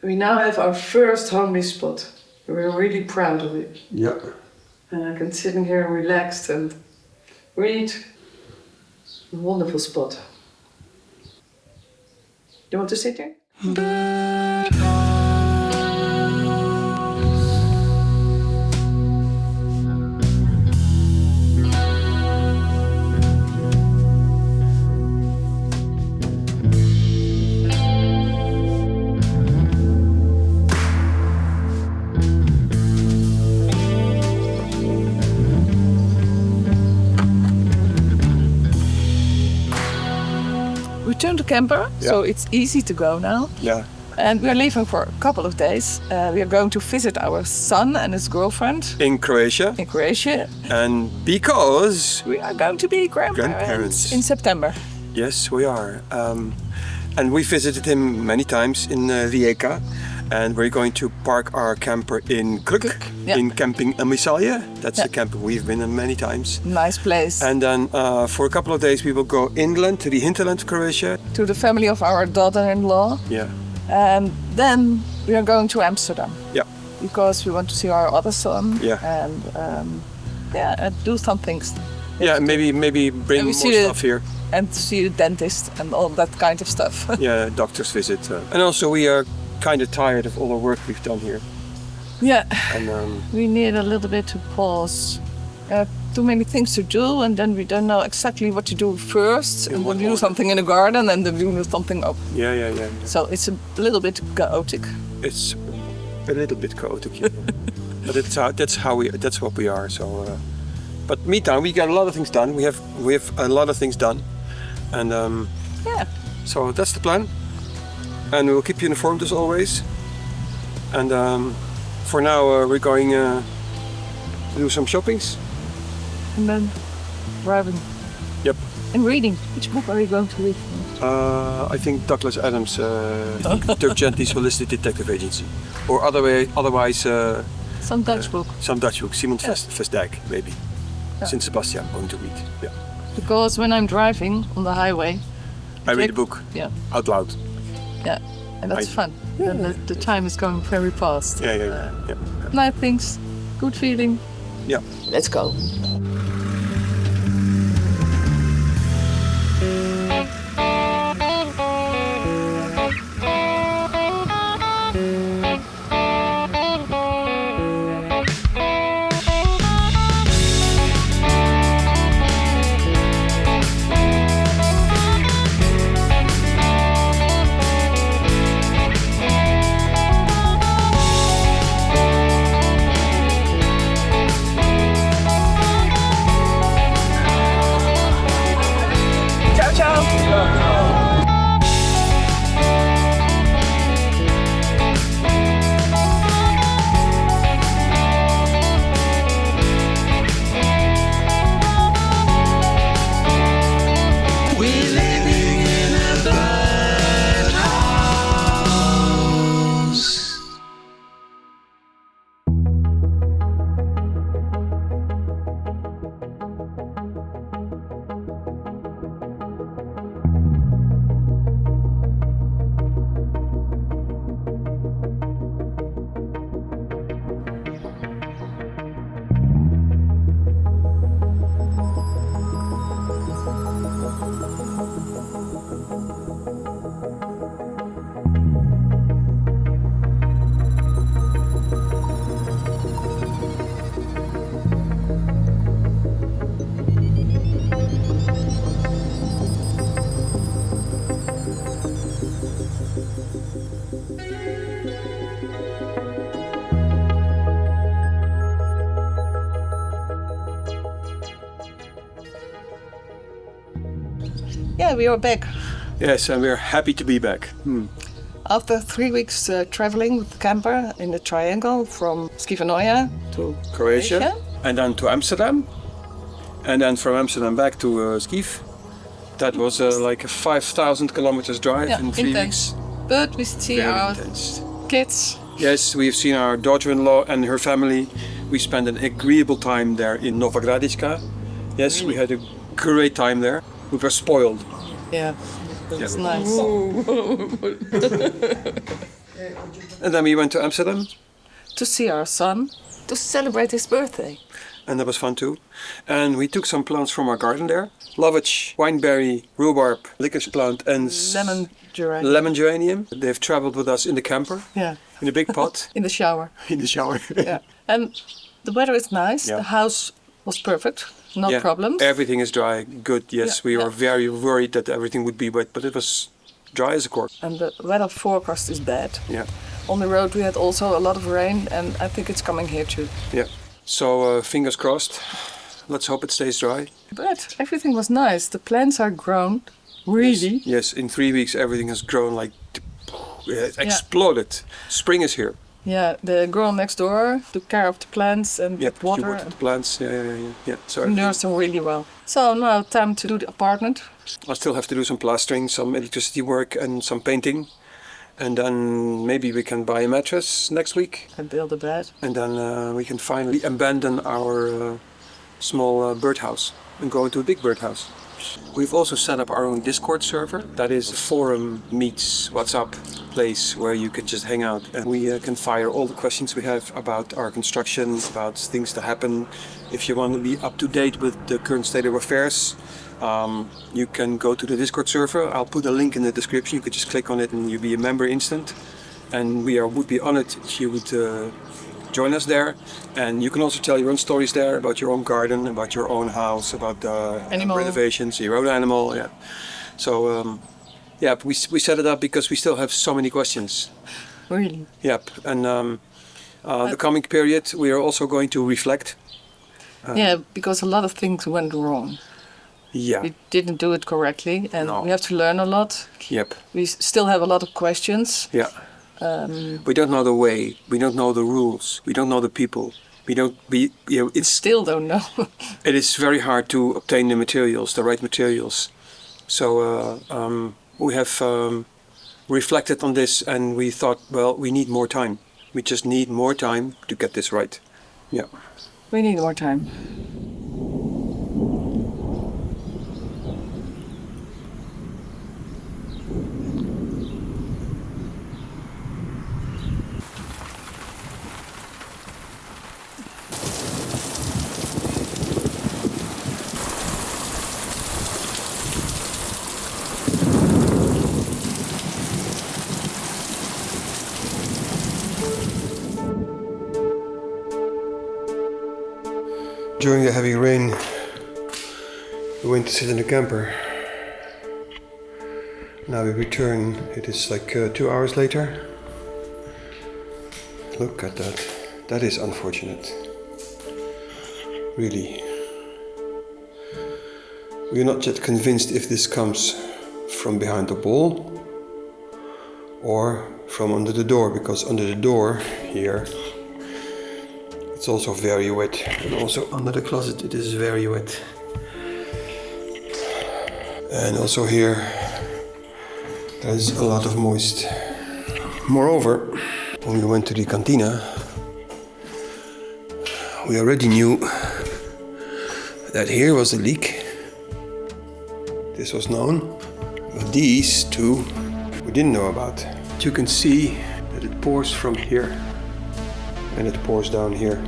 We now have our first homely spot. We're really proud of it. Yeah. And I can sit in here relaxed and read. A wonderful spot. You want to sit here? We turned the camper, so it's easy to go now. Yeah. And we are leaving for a couple of days. We are going to visit our son and his girlfriend In Croatia. in Croatia. And because... We are going to be grandparents in September. Yes, we are. And we visited him many times in Rijeka. And we're going to park our camper in Krk, in Camping Amisalje. That's the camper we've been in many times. Nice place. And then for a couple of days we will go inland to the hinterland of Croatia. To the family of our daughter-in-law. Yeah. And then we are going to Amsterdam. Yeah. Because we want to see our other son. Yeah. And and do some things. Yeah, maybe bring more stuff here. And see the dentist and all that kind of stuff. Yeah, doctor's visit. And also we are kind of tired of all the work we've done here. Yeah. And we need a little bit to pause. Too many things to do, and then we don't know exactly what to do first. And we'll do something in the garden, and then we'll do something up. Yeah. So it's a little bit chaotic. It's a little bit chaotic, yeah. But that's what we are. So, but meantime, we got a lot of things done. We have a lot of things done, and so that's the plan. And we'll keep you informed as always. And for now, we're going to do some shoppings. And then driving. Yep. And reading. Which book are you going to read? I think Douglas Adams' Dirk Gently's Holistic Detective Agency. Or otherwise... some Dutch book. Some Dutch book. Simon Vestdijk, maybe. Sint Sebastian, I'm going to read. Yeah. Because when I'm driving on the highway... I read a book. Yeah. Out loud. Yeah. And that's fun. Yeah. The time is going very fast. Yeah. Nice things. Good feeling. Yeah. Let's go. Yeah, we are back. Yes, and we're happy to be back. After 3 weeks traveling with the camper in the triangle from Skivanoja to Croatia. And then to Amsterdam. And then from Amsterdam back to Skiv. That was like a 5,000 kilometers drive in 3 weeks. But we see our kids. Yes, we've seen our daughter-in-law and her family. We spent an agreeable time there in Nova Gradiška. Yes, we had a great time there. We were spoiled. Yeah, that's nice. And then we went to Amsterdam, to see our son, to celebrate his birthday. and that was fun too. And we took some plants from our garden there. Lovage, wineberry, rhubarb, licorice plant, and lemon geranium. They've traveled with us in the camper, Yeah. in a big pot, In the shower. in the shower. Yeah. And the weather is nice. Yeah. The house was perfect. No Yeah, problems. Everything is dry, good, yes. Yeah, We yeah. were very worried that everything would be wet, but it was dry as a cork. And the weather forecast is bad. Yeah, On the road we had also a lot of rain, and I think it's coming here too. yeah. So fingers crossed. Let's hope it stays dry. But everything was nice. The plants are grown, really. Yes, in 3 weeks everything has grown like it exploded. Spring is here. Yeah, the girl next door took care of the plants and Yeah, with water the plants. Yeah. So and nursed them really well. So now time to do the apartment. I still have to do some plastering, some electricity work, and some painting. And then maybe we can buy a mattress next week. And build a bed. And then we can finally abandon our small birdhouse and go into a big birdhouse. We've also set up our own Discord server. That is a forum meets WhatsApp place where you can just hang out. And we can fire all the questions we have about our construction, about things that happen. If you want to be up to date with the current state of affairs, you can go to the Discord server. I'll put a link in the description. You could just click on it and you'll be a member instant. And would be honored if you would join us there. And you can also tell your own stories there about your own garden, about your own house, about renovations, your own animal. Yeah. So we set it up because we still have so many questions. Really? Yep. And the coming period, we are also going to reflect. Yeah, because a lot of things went wrong. Yeah. We didn't do it correctly, and No. we have to learn a lot. Yep. We still have a lot of questions. Yeah. We don't know the way. We don't know the rules. We don't know the people. It's Still don't know. it is very hard to obtain the materials, the right materials. So we have reflected on this, and we thought, well, we need more time. We just need more time to get this right. Yeah. We need more time. During the heavy rain, we went to sit in the camper. Now we return. It is like 2 hours later. Look at that. That is unfortunate. Really. We are not yet convinced if this comes from behind the wall or from under the door, because under the door here it's also very wet, and also under the closet it is very wet. And also here there's a lot of moist. Moreover, when we went to the cantina, we already knew that here was a leak. This was known, but these two we didn't know about. You can see that it pours from here and it pours down here.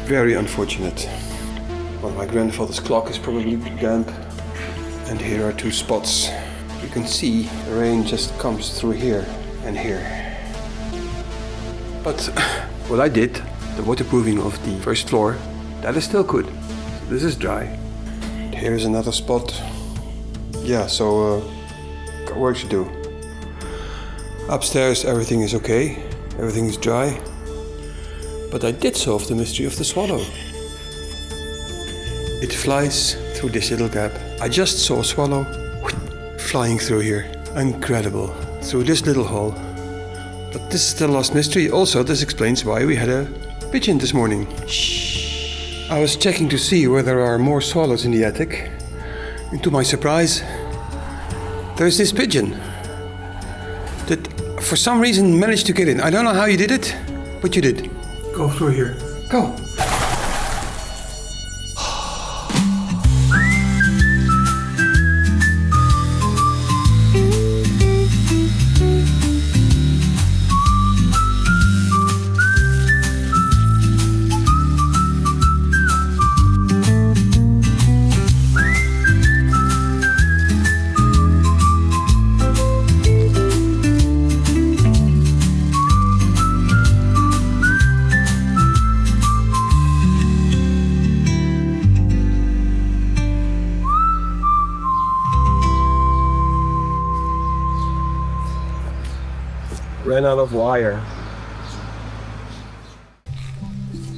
Very unfortunate. Well, my grandfather's clock is probably damp, and here are two spots. You can see the rain just comes through here and here. But what I did, the waterproofing of the first floor, that is still good. So this is dry. Here's another spot. Yeah, so got work to do. Upstairs everything is okay, everything is dry. But I did solve the mystery of the swallow. It flies through this little gap. I just saw a swallow flying through here. Incredible. Through this little hole. But this is the last mystery. Also, this explains why we had a pigeon this morning. Shh. I was checking to see whether there are more swallows in the attic. And to my surprise, there's this pigeon that for some reason managed to get in. I don't know how you did it, but you did. Go through here. Go. ran out of wire.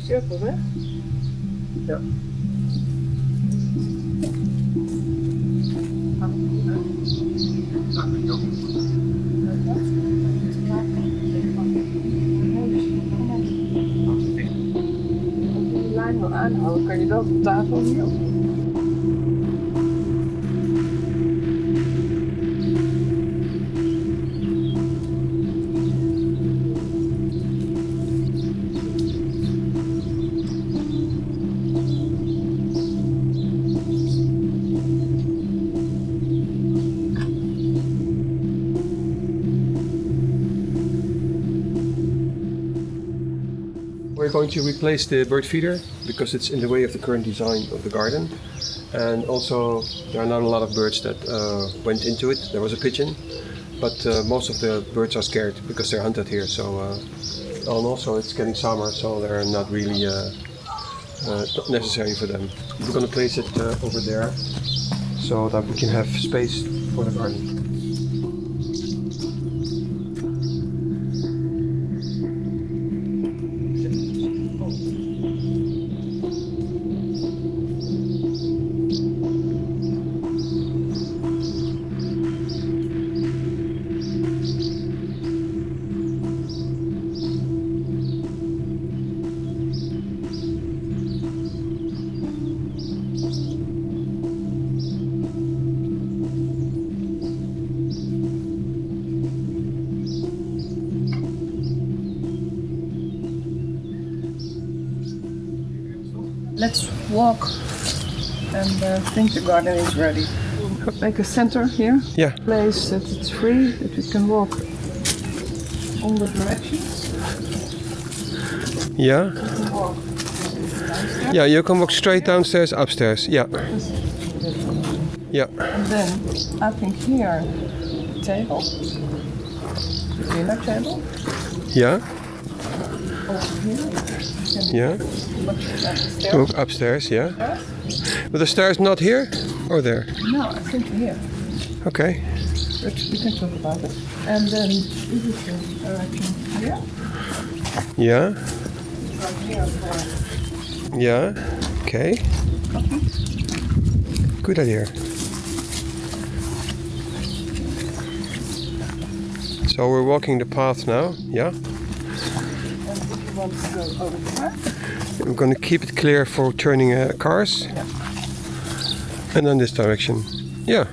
Careful, hè? Yeah. De lijn wil aanhouden, kan je dat op tafel hier? We're going to replace the bird feeder because it's in the way of the current design of the garden. And also there are not a lot of birds that went into it. There was a pigeon, but most of the birds are scared because they're hunted here. So and also it's getting summer, so they're not really not necessary for them. We're going to place it over there so that we can have space for the garden. Let's walk and think the garden is ready. Make a center here. Yeah. Place that it's free, that we can walk all the directions. Yeah. We can walk downstairs. Yeah, you can walk straight downstairs, upstairs. Yeah. Yeah. And then I think here, the table, the dinner table. Yeah. Over here. Yeah. Upstairs. Walk upstairs, yeah. But the stairs not here or there? No, I think here. Okay. But we can talk about it. And then this is the direction here. Yeah. From here for Yeah. Okay. coffee. Good idea. So we're walking the path now, yeah? And if you want to go over there. We're going to keep it clear for turning cars. Yeah. And then this direction. Yeah.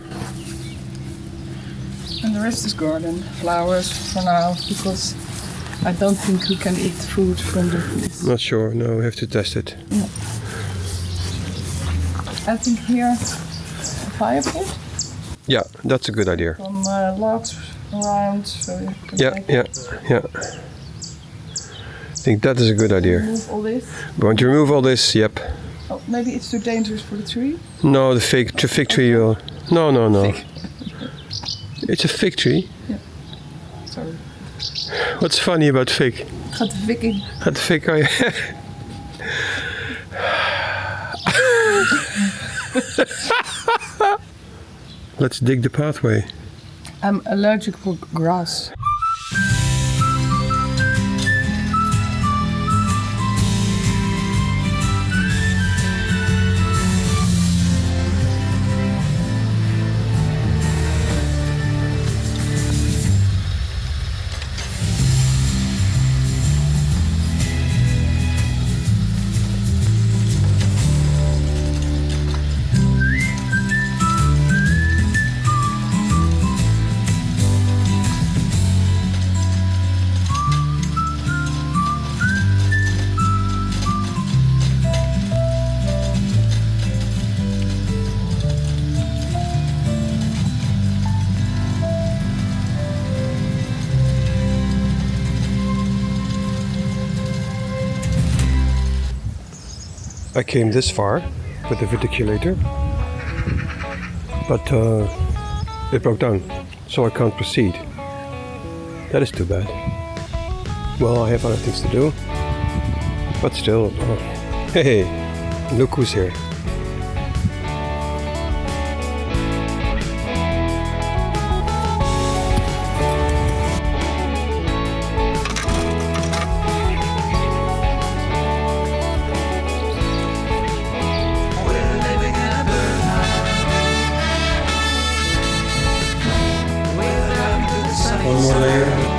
And the rest is garden, flowers for now, because I don't think we can eat food from this. Not sure. No, we have to test it. No. I think here a fire pit, Yeah, that's a good idea. some logs around, so you can Yeah, take yeah, yeah. I think that is a good idea. remove all this. We want to remove all this, yep. Oh, maybe it's too dangerous for the tree. No, the fig tree will... No, no, no. It's a fig tree. Sorry. What's funny about fig? Gaat de fik in. Gaat de fig... Oh, ja. Let's dig the pathway. I'm allergic for grass. I came this far with the verticulator, but it broke down, so I can't proceed. That is too bad. Well, I have other things to do, but still. Hey, look who's here. One more layer.